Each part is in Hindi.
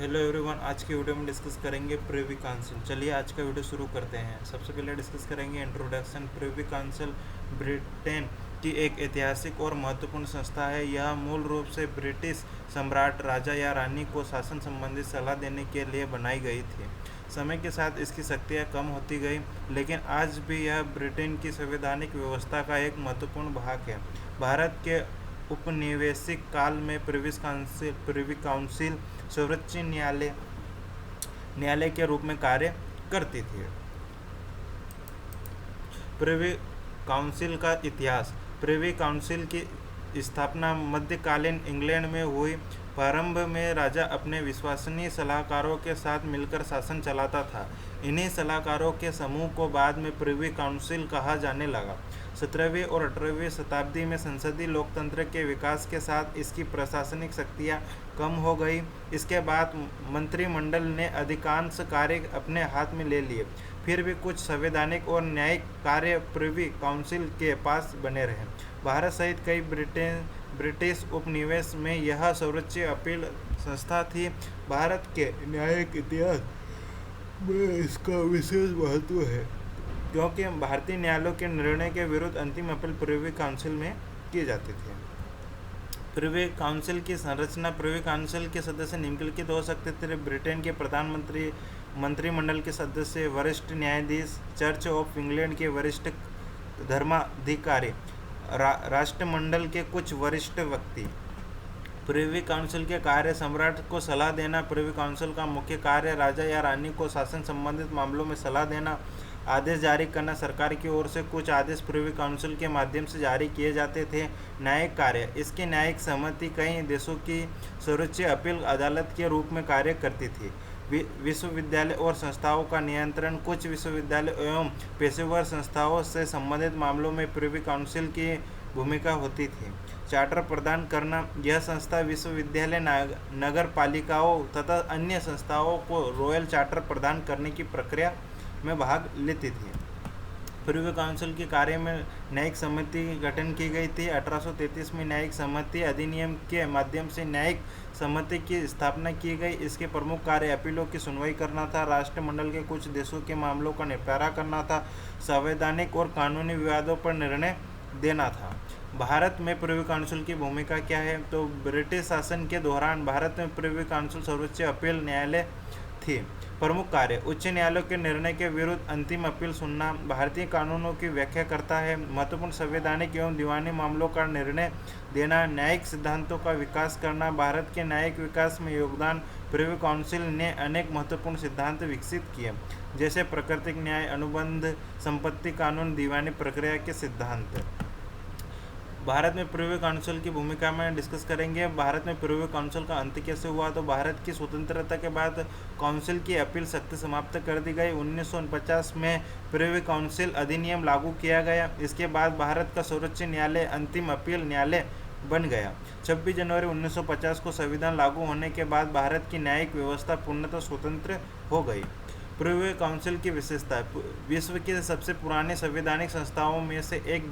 हेलो एवरीवन, आज की वीडियो में डिस्कस करेंगे प्रिवी काउंसिल। चलिए आज का वीडियो शुरू करते हैं। सबसे पहले डिस्कस करेंगे इंट्रोडक्शन। प्रिवी काउंसिल ब्रिटेन की एक ऐतिहासिक और महत्वपूर्ण संस्था है। यह मूल रूप से ब्रिटिश सम्राट, राजा या रानी को शासन संबंधी सलाह देने के लिए बनाई गई थी। समय के साथ इसकी शक्तियाँ कम होती गई, लेकिन आज भी यह ब्रिटेन की संवैधानिक व्यवस्था का एक महत्वपूर्ण भाग है। भारत के उपनिवेशिक काल में प्रिवी काउंसिल सर्वोच्च न्यायालय के रूप में कार्य करती थी। प्रिवी काउंसिल का इतिहास। प्रिवी काउंसिल की स्थापना मध्यकालीन इंग्लैंड में हुई। प्रारंभ में राजा अपने विश्वसनीय सलाहकारों के साथ मिलकर शासन चलाता था। इन्हीं सलाहकारों के समूह को बाद में प्रिवी काउंसिल कहा जाने लगा। 17वीं और 18वीं शताब्दी में संसदीय लोकतंत्र के विकास के साथ इसकी प्रशासनिक शक्तियाँ कम हो गई। इसके बाद मंत्रिमंडल ने अधिकांश कार्य अपने हाथ में ले लिए। फिर भी कुछ संवैधानिक और न्यायिक कार्य प्रिवी काउंसिल के पास बने रहे। भारत सहित कई ब्रिटिश उपनिवेश में यह सर्वोच्च अपील संस्था थी। भारत के न्यायिक इतिहास में इसका विशेष महत्व है, क्योंकि भारतीय न्यायालयों के निर्णय के विरुद्ध अंतिम अपील प्रिवी काउंसिल में किए जाते थे। प्रिवी काउंसिल की संरचना। प्रिवी काउंसिल के सदस्य निम्नलिखित हो सकते थे: ब्रिटेन के प्रधानमंत्री, मंत्रिमंडल के सदस्य, वरिष्ठ न्यायाधीश, चर्च ऑफ इंग्लैंड के वरिष्ठ धर्माधिकारी, राष्ट्रमंडल के कुछ वरिष्ठ व्यक्ति। प्रिवी काउंसिल के कार्य। सम्राट को सलाह देना। प्रिवी काउंसिल का मुख्य कार्य राजा या रानी को शासन संबंधित मामलों में सलाह देना, आदेश जारी करना। सरकार की ओर से कुछ आदेश प्रिवी काउंसिल के माध्यम से जारी किए जाते थे। न्यायिक कार्य। इसकी न्यायिक सहमति कई देशों की सर्वोच्च अपील अदालत के रूप में कार्य करती थी। विश्वविद्यालय और संस्थाओं का नियंत्रण। कुछ विश्वविद्यालय एवं पेशेवर संस्थाओं से संबंधित मामलों में प्रिवी काउंसिल की भूमिका होती थी। चार्टर प्रदान करना। यह संस्था विश्वविद्यालय, नगर पालिकाओं तथा अन्य संस्थाओं को रॉयल चार्टर प्रदान करने की प्रक्रिया में भाग लेती थी। प्रिवी काउंसिल के कार्य में न्यायिक समिति गठन की गई थी। 1833 में न्यायिक समिति अधिनियम के माध्यम से न्यायिक समिति की स्थापना की गई। इसके प्रमुख कार्य अपीलों की सुनवाई करना था, राष्ट्रमंडल के कुछ देशों के मामलों का निपटारा करना था, संवैधानिक और कानूनी विवादों पर निर्णय देना था। भारत में प्रिवी काउंसिल की भूमिका क्या है? तो ब्रिटिश शासन के दौरान भारत में प्रिवी काउंसिल सर्वोच्च अपील न्यायालय थी। प्रमुख कार्य: उच्च न्यायालयों के निर्णय के विरुद्ध अंतिम अपील सुनना, भारतीय कानूनों की व्याख्या करता है, महत्वपूर्ण संवैधानिक एवं दीवानी मामलों का निर्णय देना, न्यायिक सिद्धांतों का विकास करना। भारत के न्यायिक विकास में योगदान। प्रिवी काउंसिल ने अनेक महत्वपूर्ण सिद्धांत विकसित किए, जैसे प्राकृतिक न्याय, अनुबंध, संपत्ति कानून, दीवानी प्रक्रिया के सिद्धांत। भारत में प्रिवी काउंसिल की भूमिका में डिस्कस करेंगे। भारत में प्रिवी काउंसिल का अंत कैसे हुआ? तो भारत की स्वतंत्रता के बाद काउंसिल की अपील शक्ति समाप्त कर दी गई। 1949 में प्रिवी काउंसिल अधिनियम लागू किया गया। इसके बाद भारत का सर्वोच्च न्यायालय अंतिम अपील न्यायालय बन गया। 26 जनवरी 1950 को संविधान लागू होने के बाद भारत की न्यायिक व्यवस्था पूर्णतः स्वतंत्र हो गई। प्रिवी काउंसिल की विशेषता। विश्व की सबसे पुरानी संवैधानिक संस्थाओं में से एक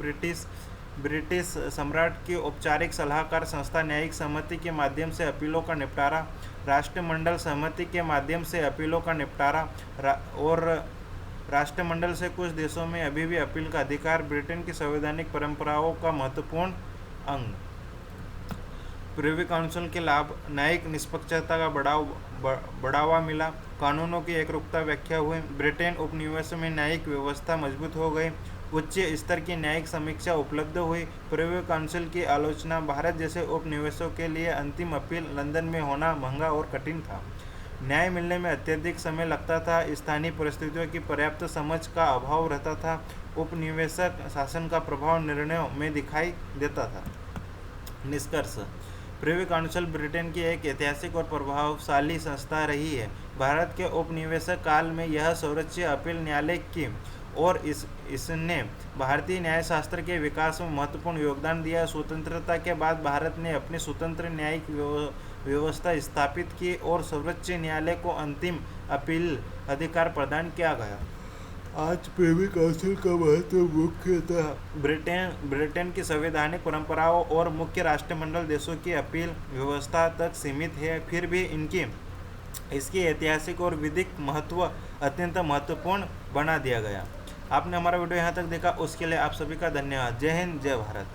ब्रिटिश सम्राट की औपचारिक सलाहकार संस्था। न्यायिक सहमति के माध्यम से अपीलों का निपटारा, राष्ट्रमंडल सहमति के माध्यम से अपीलों का निपटारा और राष्ट्रमंडल से कुछ देशों में अभी भी अपील का अधिकार। ब्रिटेन की संवैधानिक परंपराओं का महत्वपूर्ण अंग। प्रिवी काउंसिल के लाभ। न्यायिक निष्पक्षता का बढ़ावा मिला, कानूनों की एकरूपता व्याख्या हुई, ब्रिटेन उपनिवेश में न्यायिक व्यवस्था मजबूत हो गई, उच्च स्तर की न्यायिक समीक्षा उपलब्ध हुई। प्रिवी काउंसिल की आलोचना। भारत जैसे उपनिवेशों के लिए अंतिम अपील लंदन में होना महंगा और कठिन था। न्याय मिलने में अत्यधिक समय लगता था। स्थानीय परिस्थितियों की पर्याप्त समझ का अभाव रहता था। उपनिवेशक शासन का प्रभाव निर्णयों में दिखाई देता था। निष्कर्ष। प्रिवी काउंसिल ब्रिटेन की एक ऐतिहासिक और प्रभावशाली संस्था रही है। भारत के उपनिवेशक काल में यह सर्वोच्च अपील न्यायालय की और इसने भारतीय न्यायशास्त्र के विकास में महत्वपूर्ण योगदान दिया। स्वतंत्रता के बाद भारत ने अपनी स्वतंत्र न्यायिक व्यवस्था स्थापित की और सर्वोच्च न्यायालय को अंतिम अपील अधिकार प्रदान किया गया। आज प्रिवी काउंसिल का महत्व मुख्यतः ब्रिटेन की संवैधानिक परंपराओं और मुख्य राष्ट्रमंडल देशों की अपील व्यवस्था तक सीमित है। फिर भी इनकी इसकी ऐतिहासिक और विधिक महत्व अत्यंत महत्वपूर्ण बना दिया गया। आपने हमारा वीडियो यहाँ तक देखा, उसके लिए आप सभी का धन्यवाद। जय हिंद, जय भारत।